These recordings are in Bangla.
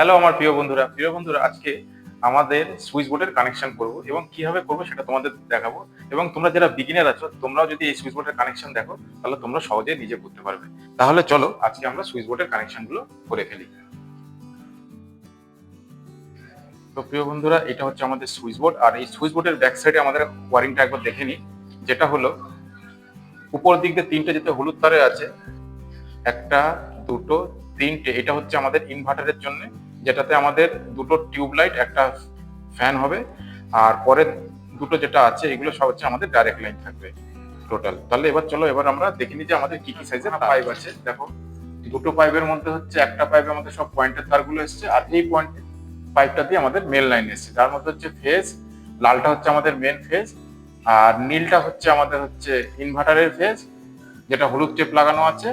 হ্যালো আমার প্রিয় বন্ধুরা আজকে আমাদের সুইচ বোর্ডের কানেকশন করব এবং কিভাবে করব সেটা তোমাদের দেখাবো। এবং তোমরা যারা বিগিনার আছো তোমরাও যদি এই সুইচ বোর্ডের কানেকশন দেখো তাহলে তোমরা সহজেই নিজে করতে পারবে। তাহলে চলো আজকে আমরা সুইচ বোর্ডের কানেকশন গুলো করে ফেলি। তো প্রিয় বন্ধুরা, এটা হচ্ছে আমাদের সুইচ বোর্ড, আর এই সুইচ বোর্ডের ব্যাক সাইডে আমাদের ওয়ারিংটা একবার দেখে নিই। যেটা হলো উপর দিক দিয়ে তিনটে যেতে হলুদ তারে আছে, একটা, দুটো, তিনটে। এটা হচ্ছে আমাদের ইনভার্টারের জন্য, যেটাতে আমাদের দুটো টিউব লাইট, একটা ফ্যান হবে। আর পরের দুটো যেটা আছে এগুলো সব হচ্ছে আমাদের ডাইরেক্ট লাইন থাকবে টোটাল। তাহলে এবার চলো এবার আমরা দেখে নিই যে আমাদের কি কি সাইজের পাইপ আছে। দেখো, দুটো পাইপের মধ্যে হচ্ছে একটা পাইপের মধ্যে সব পয়েন্টের তারগুলো এসছে, আর এই পয়েন্ট পাইপটা দিয়ে আমাদের মেন লাইন এসছে, যার মধ্যে হচ্ছে ফেজ। লালটা হচ্ছে আমাদের মেন ফেজ, আর নীলটা হচ্ছে আমাদের হচ্ছে ইনভার্টারের ফেজ, যেটা হলুদ টেপ লাগানো আছে।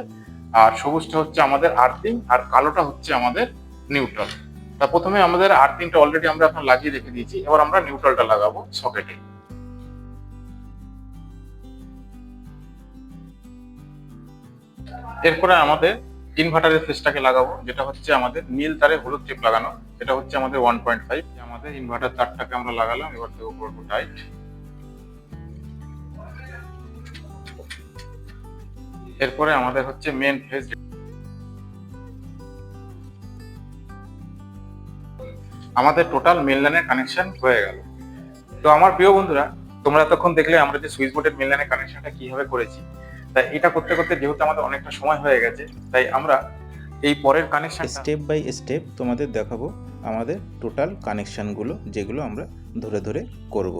আর সবুজটা হচ্ছে আমাদের আর্থিং, আর কালোটা হচ্ছে আমাদের নিউট্রাল। তা প্রথমে আমাদের আর্থিংটা অলরেডি আমরা এখন লাগিয়ে রেখে দিয়েছি, এবার আমরা নিউট্রালটা লাগাবো সকেটে। এরপরে আমাদের ইনভার্টারের ফেজটাকে লাগাবো, যেটা হচ্ছে আমাদের নীল তারে হলুদ টেপ লাগানো। এটা হচ্ছে আমাদের 1.5। আমাদের ইনভার্টার তারটাকে আমরা লাগালাম, এবার থেকে করবো টাইট। এরপরে আমাদের হচ্ছে মেন ফেজ। আমাদের টোটাল মেন লাইনের কানেকশন হয়ে গেল। তো আমার প্রিয় বন্ধুরা, তোমরা এতক্ষণ দেখলে আমরা যে সুইচ বোর্ডের মেন লাইনের কানেকশনটা কিভাবে করেছি। তাই এটা করতে করতে যেহেতু আমাদের অনেকটা সময় হয়ে গেছে, তাই আমরা এই পরের কানেকশন স্টেপ বাই স্টেপ তোমাদের দেখাবো আমাদের টোটাল কানেকশনগুলো, যেগুলো আমরা ধরে ধরে করব।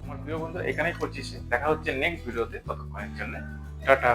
আমার প্রিয় বন্ধু এখানেই করছি, দেখা হচ্ছে নেক্সট ভিডিওতে। ততক্ষণের জন্য টাটা।